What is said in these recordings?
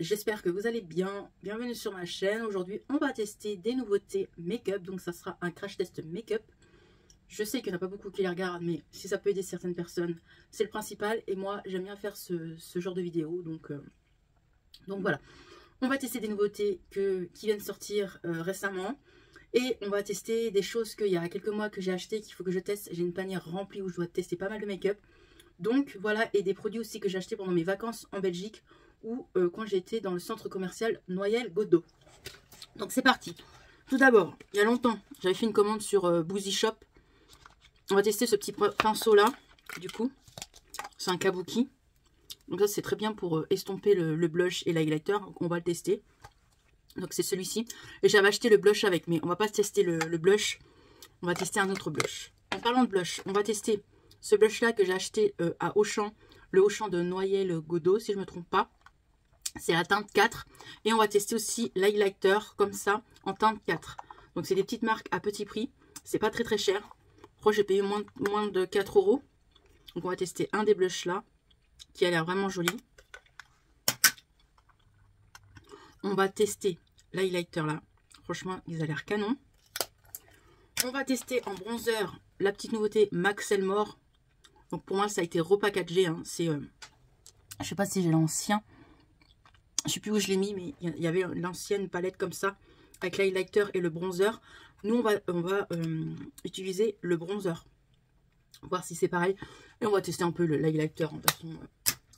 j'espère que vous allez bien. Bienvenue sur ma chaîne. Aujourd'hui, on va tester des nouveautés make-up. Donc, ça sera un crash test make-up. Je sais qu'il n'y en a pas beaucoup qui les regardent, mais si ça peut aider certaines personnes, c'est le principal. Et moi, j'aime bien faire ce genre de vidéo. Donc voilà. On va tester des nouveautés qui viennent sortir récemment. Et on va tester des choses qu'il y a quelques mois que j'ai acheté, qu'il faut que je teste. J'ai une panière remplie où je dois tester pas mal de make-up. Donc voilà, et des produits aussi que j'ai achetés pendant mes vacances en Belgique ou quand j'étais dans le centre commercial Noyelles-Godot. Donc c'est parti. Tout d'abord, il y a longtemps, j'avais fait une commande sur Boozy Shop. On va tester ce petit pinceau là, du coup. C'est un kabuki. Donc ça c'est très bien pour estomper le blush et l'highlighter. Donc on va le tester. Donc c'est celui-ci. Et j'avais acheté le blush avec, mais on va pas tester le blush. On va tester un autre blush. En parlant de blush, on va tester ce blush là que j'ai acheté à Auchan. Le Auchan de Noyelles-Godot, si je ne me trompe pas. C'est la teinte 4. Et on va tester aussi l'highlighter comme ça en teinte 4. Donc c'est des petites marques à petit prix. C'est pas très très cher. Je crois que j'ai payé moins de 4 €. Donc on va tester un des blushs là qui a l'air vraiment joli. On va tester l'highlighter là. Franchement, ils ont l'air canon. On va tester en bronzer la petite nouveauté Max Elmore. Donc pour moi, ça a été repackagé. Hein. C'est, je sais pas si j'ai l'ancien. Je sais plus où je l'ai mis, mais il y avait l'ancienne palette comme ça avec l'highlighter et le bronzer. Nous, on va utiliser le bronzer. Voir si c'est pareil. Et on va tester un peu l'highlighter. De toute façon,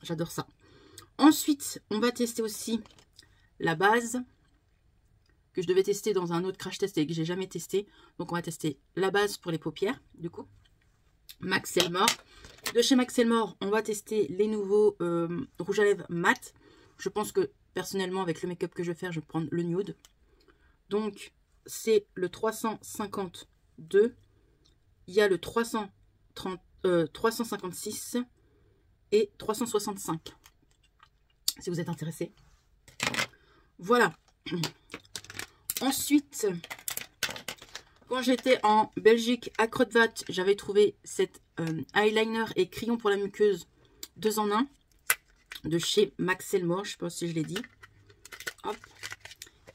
j'adore ça. Ensuite, on va tester aussi la base que je devais tester dans un autre crash test et que j'ai jamais testé. Donc on va tester la base pour les paupières, du coup. Max Elmore. De chez Max Elmore, on va tester les nouveaux rouges à lèvres mat. Je pense que personnellement, avec le make-up que je vais faire, je vais prendre le nude. Donc c'est le 352. Il y a le 356 et 365. Si vous êtes intéressé. Voilà. Ensuite, quand j'étais en Belgique à Kruidvat, j'avais trouvé cet eyeliner et crayon pour la muqueuse 2 en 1 de chez Max Elmore. Je ne sais pas si je l'ai dit. Hop.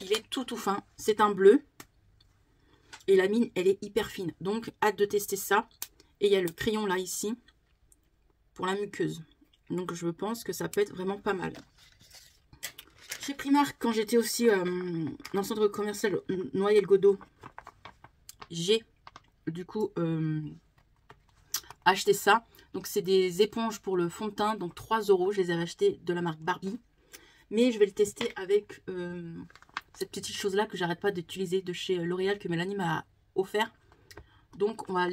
Il est tout fin. C'est un bleu. Et la mine, elle est hyper fine. Donc, hâte de tester ça. Et il y a le crayon là, ici, pour la muqueuse. Donc, je pense que ça peut être vraiment pas mal. Chez Primark, quand j'étais aussi dans le centre commercial Noyelles-Godot, j'ai du coup acheté ça. Donc c'est des éponges pour le fond de teint, donc 3 €. Je les avais achetées de la marque Barbie. Mais je vais le tester avec cette petite chose là que j'arrête pas d'utiliser de chez L'Oréal que Mélanie m'a offert. Donc on va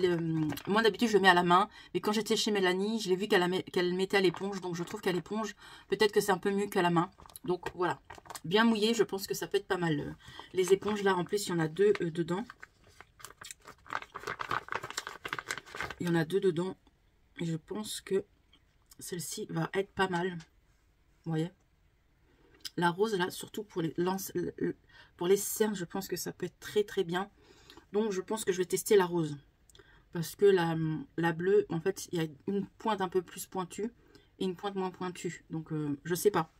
moi d'habitude je le mets à la main, mais quand j'étais chez Mélanie, je l'ai vu qu'elle mettait à l'éponge, donc je trouve qu'à l'éponge, peut-être que c'est un peu mieux qu'à la main. Donc voilà, bien mouillé, je pense que ça peut être pas mal. Les éponges là, en plus il y en a 2 dedans. Il y en a 2 dedans, et je pense que celle-ci va être pas mal. Vous voyez, la rose là, surtout pour les cernes, je pense que ça peut être très très bien. Donc je pense que je vais tester la rose. Parce que la bleue, en fait, il y a une pointe un peu plus pointue et une pointe moins pointue. Donc je sais pas.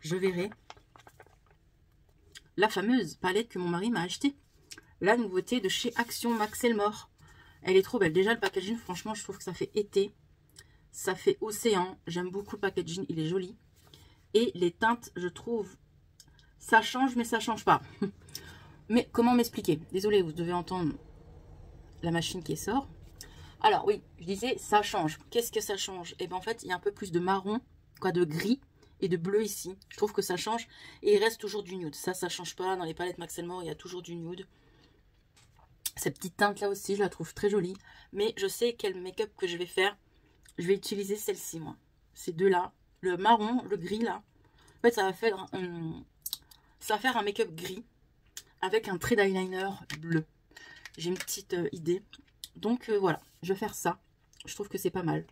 Je verrai. La fameuse palette que mon mari m'a achetée. La nouveauté de chez Action Max Elmore. Elle est trop belle. Déjà le packaging, franchement, je trouve que ça fait été. Ça fait océan. J'aime beaucoup le packaging, il est joli. Et les teintes, je trouve, ça change, mais ça change pas. Mais comment m'expliquer? Désolée, vous devez entendre la machine qui sort. Alors oui, je disais, ça change. Qu'est-ce que ça change? Et bien en fait, il y a un peu plus de marron, quoi, de gris et de bleu ici. Je trouve que ça change. Et il reste toujours du nude. Ça change pas. Dans les palettes Max Elmore, il y a toujours du nude. Cette petite teinte là aussi, je la trouve très jolie. Mais je sais quel make-up que je vais faire. Je vais utiliser celle-ci, moi. Ces deux là. Le marron, le gris là. En fait, ça va faire un make-up gris. Avec un trait d'eyeliner bleu. J'ai une petite idée. Donc voilà, je vais faire ça. Je trouve que c'est pas mal.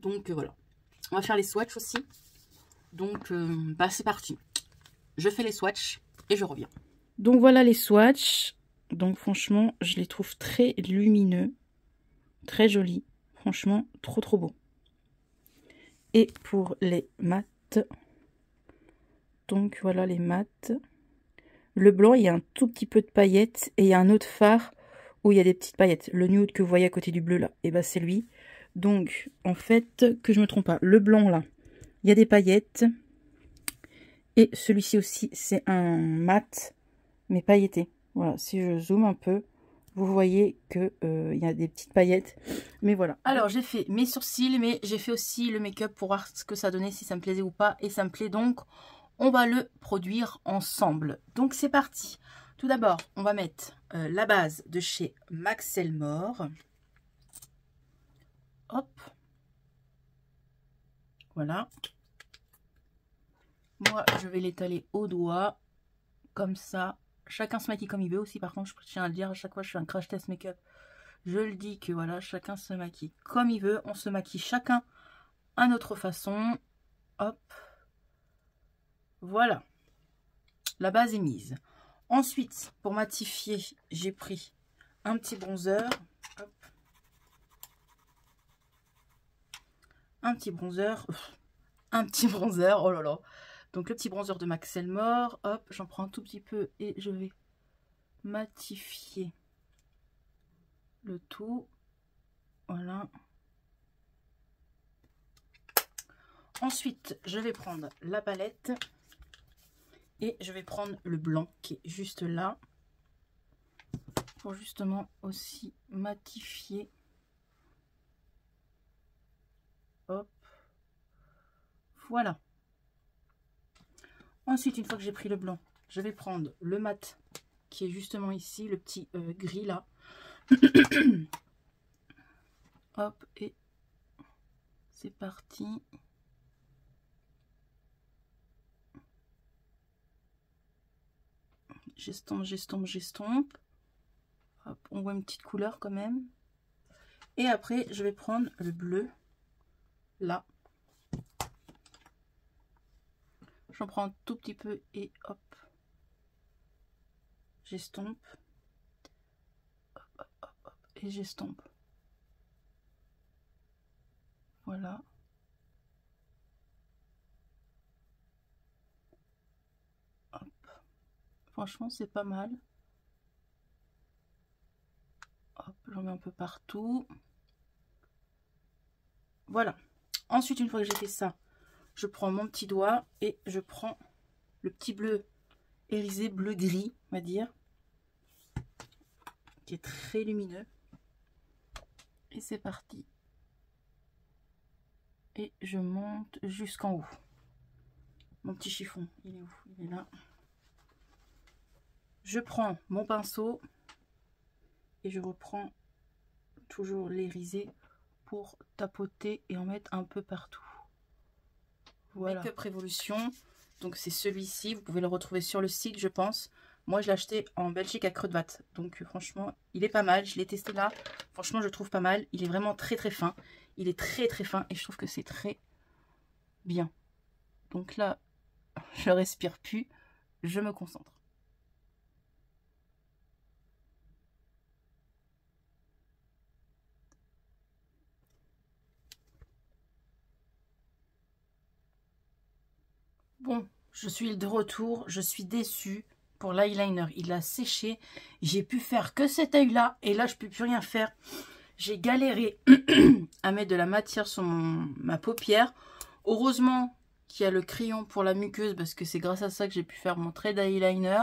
Donc voilà. On va faire les swatchs aussi. Donc bah, c'est parti. Je fais les swatchs et je reviens. Donc voilà les swatchs. Donc franchement, je les trouve très lumineux. Très jolis. Franchement, trop trop beau. Et pour les mat, mat. Donc voilà les mats. Le blanc, il y a un tout petit peu de paillettes. Et il y a un autre fard où il y a des petites paillettes. Le nude que vous voyez à côté du bleu là, et ben c'est lui. Donc en fait, que je me trompe pas, le blanc là, il y a des paillettes. Et celui-ci aussi, c'est un mat, mais pailleté. Voilà, si je zoome un peu, vous voyez que il y a des petites paillettes. Mais voilà. Alors j'ai fait mes sourcils, mais j'ai fait aussi le make-up pour voir ce que ça donnait, si ça me plaisait ou pas. Et ça me plaît, donc on va le produire ensemble. Donc c'est parti. Tout d'abord, on va mettre la base de chez Max Elmore. Hop. Voilà. Moi, je vais l'étaler au doigt. Comme ça. Chacun se maquille comme il veut aussi. Par contre, je tiens à le dire, à chaque fois que je fais un crash test make-up, je le dis que voilà, chacun se maquille comme il veut. On se maquille chacun à notre façon. Hop. Voilà. La base est mise. Ensuite, pour matifier, j'ai pris un petit bronzer. Hop. Un petit bronzer. Un petit bronzer. Oh là là. Donc le petit bronzer de Max Elmore. Hop, j'en prends un tout petit peu et je vais matifier le tout. Voilà. Ensuite, je vais prendre la palette et je vais prendre le blanc qui est juste là pour justement aussi matifier. Hop. Voilà. Ensuite, une fois que j'ai pris le blanc, je vais prendre le mat qui est justement ici, le petit gris là. Hop, et c'est parti. J'estompe, j'estompe, j'estompe. Hop, on voit une petite couleur quand même. Et après, je vais prendre le bleu, là. J'en prends un tout petit peu et hop. J'estompe. Hop, hop, hop, hop, et j'estompe. Voilà. Hop. Franchement, c'est pas mal. Hop, j'en mets un peu partout. Voilà. Ensuite, une fois que j'ai fait ça, je prends mon petit doigt et je prends le petit bleu irisé, bleu-gris, on va dire, qui est très lumineux. Et c'est parti. Et je monte jusqu'en haut. Mon petit chiffon, il est où? Il est là. Je prends mon pinceau et je reprends toujours l'irisé pour tapoter et en mettre un peu partout. Voilà. Make-up Révolution. Donc c'est celui-ci. Vous pouvez le retrouver sur le site, je pense. Moi, je l'ai acheté en Belgique à Creux de Vat. Donc franchement, il est pas mal. Je l'ai testé là. Franchement, je le trouve pas mal. Il est vraiment très très fin. Il est très très fin et je trouve que c'est très bien. Donc là, je respire plus. Je me concentre. Bon, je suis de retour. Je suis déçue pour l'eyeliner. Il a séché. J'ai pu faire que cet œil là. Et là, je peux plus rien faire. J'ai galéré à mettre de la matière sur ma paupière. Heureusement qu'il y a le crayon pour la muqueuse. Parce que c'est grâce à ça que j'ai pu faire mon trait d'eyeliner.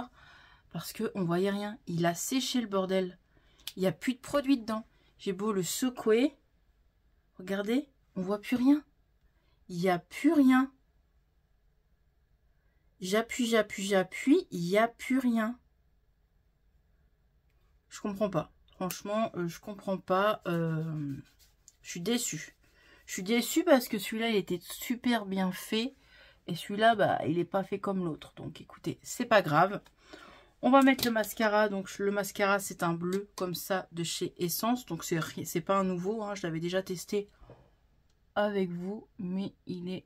Parce qu'on voyait rien. Il a séché le bordel. Il n'y a plus de produit dedans. J'ai beau le secouer. Regardez, on voit plus rien. Il n'y a plus rien. J'appuie, j'appuie, j'appuie. Il n'y a plus rien. Je comprends pas. Franchement, je comprends pas. Je suis déçue. Je suis déçue parce que celui-là, il était super bien fait. Et celui-là, bah, il n'est pas fait comme l'autre. Donc, écoutez, c'est pas grave. On va mettre le mascara. Donc, le mascara, c'est un bleu comme ça de chez Essence. Donc, c'est pas un nouveau. Hein. Je l'avais déjà testé avec vous. Mais il est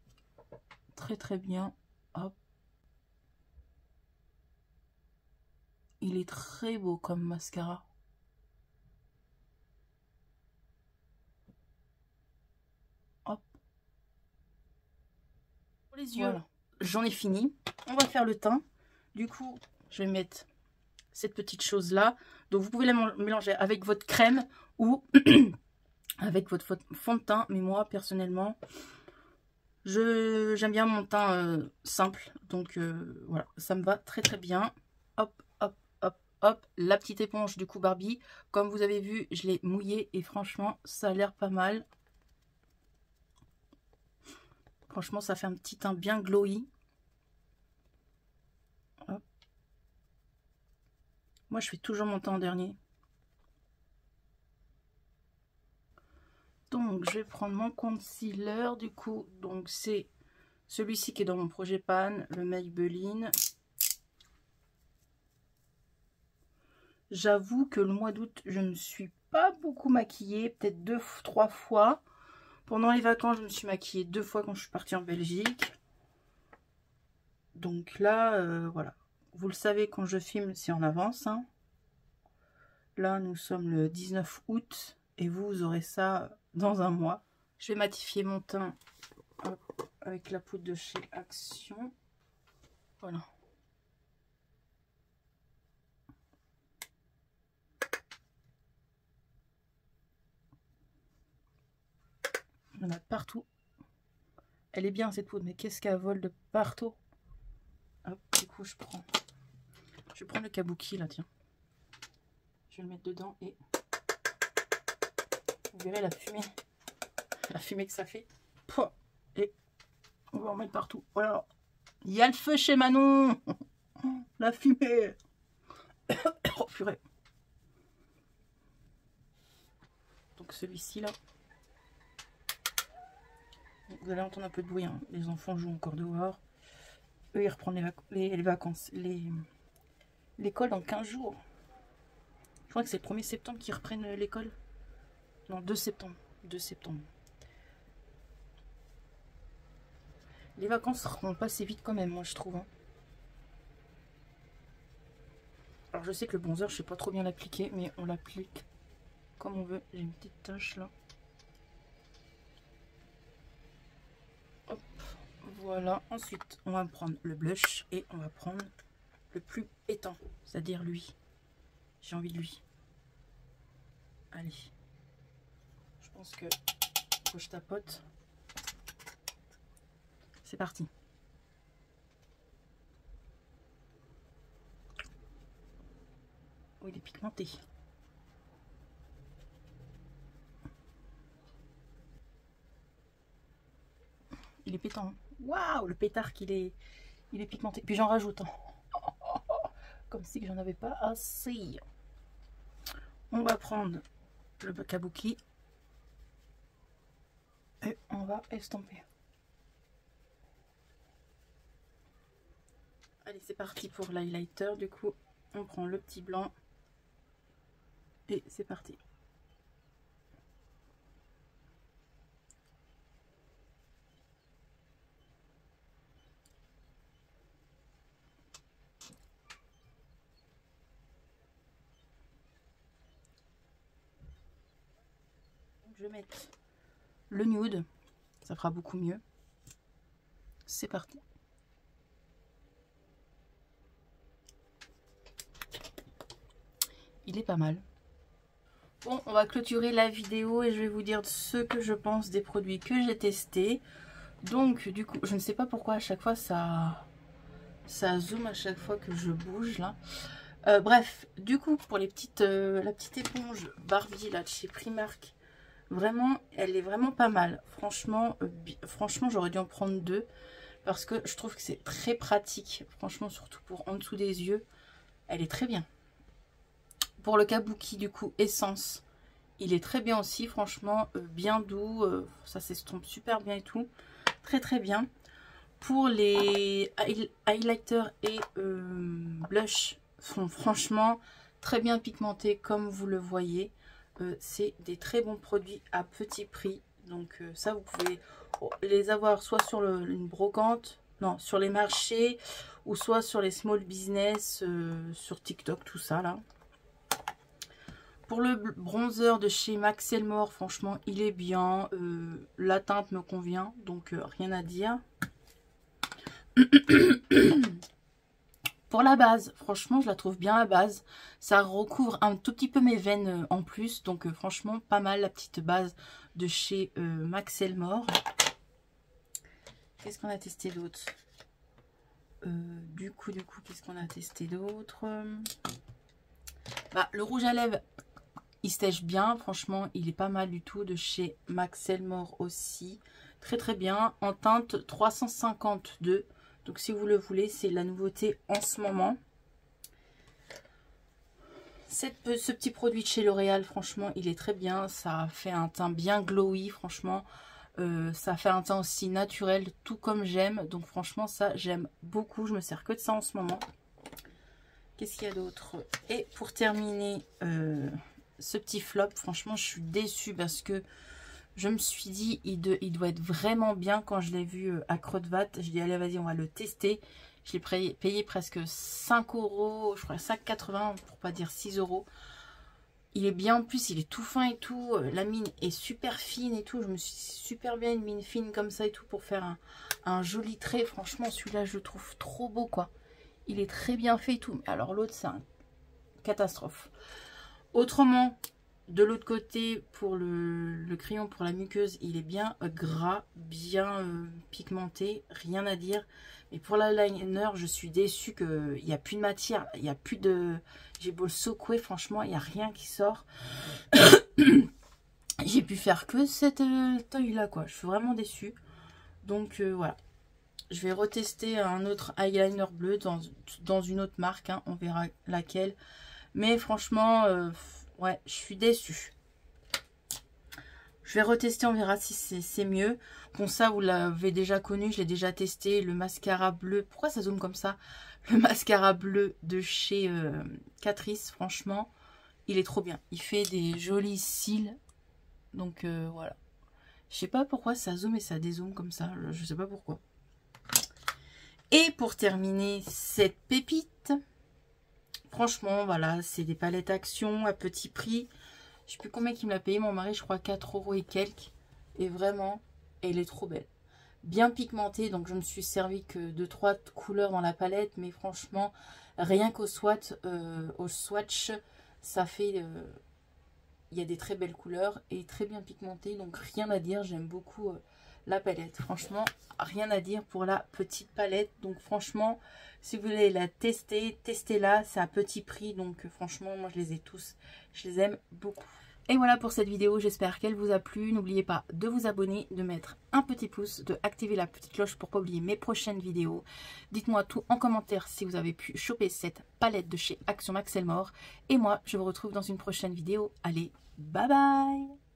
très, très bien. Hop. Il est très beau comme mascara. Hop. Pour les les yeux, voilà. J'en ai fini. On va faire le teint. Du coup, je vais mettre cette petite chose là. Donc vous pouvez la mélanger avec votre crème ou avec votre fond de teint. Mais moi personnellement, j'aime bien mon teint simple. Donc voilà, ça me va très très bien. Hop, hop, hop, hop. La petite éponge du coup Barbie. Comme vous avez vu, je l'ai mouillée et franchement, ça a l'air pas mal. Franchement, ça fait un petit teint bien glowy. Hop. Moi, je fais toujours mon teint en dernier. Donc, je vais prendre mon concealer, du coup. Donc, c'est celui-ci qui est dans mon projet Pan, le Maybelline. J'avoue que le mois d'août, je ne me suis pas beaucoup maquillée. Peut-être 2-3 fois. Pendant les vacances, je me suis maquillée 2 fois quand je suis partie en Belgique. Donc là, voilà. Vous le savez, quand je filme, c'est en avance. Hein. Là, nous sommes le 19 août. Et vous aurez ça dans un mois. Je vais matifier mon teint avec la poudre de chez Action. Voilà. Il y en a partout. Elle est bien cette poudre, mais qu'est-ce qu'elle vole de partout. Hop, du coup, je vais prendre le kabuki là, tiens. Je vais le mettre dedans et vous verrez la fumée que ça fait. Et on va en mettre partout. Voilà. Il y a le feu chez Manon. La fumée. Oh purée. Donc celui-ci là. Vous allez entendre un peu de bruit. Hein. Les enfants jouent encore dehors. Eux, ils reprennent les vacances. L'école dans 15 jours. Je crois que c'est le 1er septembre qu'ils reprennent l'école. Non, 2 septembre. 2 septembre. Les vacances seront passées vite quand même, moi je trouve. Hein. Alors je sais que le bronzer, je sais pas trop bien l'appliquer, mais on l'applique comme on veut. J'ai une petite tache là. Hop, voilà. Ensuite, on va prendre le blush et on va prendre le plus étant, c'est-à-dire lui. J'ai envie de lui. Allez. Je pense que faut que je tapote. C'est parti. Oh, il est pigmenté. Il est pétant. Waouh, le pétard qu'il est. Il est pigmenté. Puis j'en rajoute. Comme si j'en avais pas assez. On va prendre le kabuki. Et on va estomper. Allez, c'est parti pour l'highlighter. Du coup, on prend le petit blanc. Et c'est parti. Je vais mettre le nude. Ça fera beaucoup mieux. C'est parti. Il est pas mal. Bon, on va clôturer la vidéo et je vais vous dire ce que je pense des produits que j'ai testés. Donc, du coup, je ne sais pas pourquoi à chaque fois ça zoome à chaque fois que je bouge là. Bref, du coup, pour les petites, la petite éponge Barbie là de chez Primark, vraiment, elle est vraiment pas mal. Franchement, franchement, j'aurais dû en prendre 2 parce que je trouve que c'est très pratique. Franchement, surtout pour en dessous des yeux, elle est très bien. Pour le kabuki, du coup, essence, il est très bien aussi, franchement, bien doux, ça s'estompe super bien et tout, très très bien. Pour les highlighters et blush, sont franchement très bien pigmentés comme vous le voyez. C'est des très bons produits à petit prix, donc ça vous pouvez les avoir soit sur une brocante, non, sur les marchés, ou soit sur les small business, sur TikTok, tout ça là. Pour le bronzer de chez Max Elmore, franchement, il est bien. La teinte me convient, donc rien à dire. Pour la base, franchement, je la trouve bien la base. Ça recouvre un tout petit peu mes veines en plus. Donc, franchement, pas mal la petite base de chez Max Elmore. Qu'est-ce qu'on a testé d'autre? Du coup, qu'est-ce qu'on a testé d'autre? Le rouge à lèvres, il sèche bien. Franchement, il est pas mal du tout. De chez Max Elmore aussi. Très, très bien. En teinte 352. Donc, si vous le voulez, c'est la nouveauté en ce moment. Ce petit produit de chez L'Oréal, franchement, il est très bien. Ça fait un teint bien glowy, franchement. Ça fait un teint aussi naturel, tout comme j'aime. Donc, franchement, ça, j'aime beaucoup. Je me sers que de ça en ce moment. Qu'est-ce qu'il y a d'autre? Et pour terminer ce petit flop, franchement, je suis déçue parce que je me suis dit, il doit être vraiment bien quand je l'ai vu à Creux-de-Vat. Je dis, allez, vas-y, on va le tester. Je l'ai payé presque 5 €, je crois 5,80 pour pas dire 6 €. Il est bien, en plus, il est tout fin et tout. La mine est super fine et tout. Je me suis dit, super bien une mine fine comme ça et tout pour faire un joli trait. Franchement, celui-là, je le trouve trop beau, quoi. Il est très bien fait et tout. Mais alors, l'autre, c'est une catastrophe. Autrement... De l'autre côté, pour le crayon pour la muqueuse, il est bien gras, bien pigmenté, rien à dire. Et pour l'eyeliner, je suis déçue qu'il n'y a plus de matière, il n'y a plus de... J'ai beau le secouer, franchement, il n'y a rien qui sort. J'ai pu faire que cette taille-là, quoi. Je suis vraiment déçue. Donc, voilà. Je vais retester un autre eyeliner bleu dans une autre marque, hein. On verra laquelle. Mais franchement... ouais, je suis déçue. Je vais retester, on verra si c'est mieux. Bon, ça, vous l'avez déjà connu, je l'ai déjà testé. Le mascara bleu, pourquoi ça zoome comme ça? Le mascara bleu de chez Catrice, franchement, il est trop bien. Il fait des jolis cils. Donc, voilà. Je sais pas pourquoi ça zoome et ça dézoome comme ça. Je sais pas pourquoi. Et pour terminer cette pépite... Franchement, voilà, c'est des palettes Action à petit prix. Je sais plus combien il me l'a payé, mon mari, je crois 4 € et quelques. Et vraiment, elle est trop belle. Bien pigmentée, donc je me suis servi que de 3 couleurs dans la palette. Mais franchement, rien qu'au swatch, ça fait... il y a des très belles couleurs et très bien pigmentées. Donc rien à dire, j'aime beaucoup la palette. Franchement, rien à dire pour la petite palette. Donc franchement... Si vous voulez la tester, testez-la, c'est à petit prix, donc franchement, moi je les ai tous, je les aime beaucoup. Et voilà pour cette vidéo, j'espère qu'elle vous a plu. N'oubliez pas de vous abonner, de mettre un petit pouce, de activer la petite cloche pour ne pas oublier mes prochaines vidéos. Dites-moi tout en commentaire si vous avez pu choper cette palette de chez Action Max Elmore. Et moi, je vous retrouve dans une prochaine vidéo. Allez, bye bye!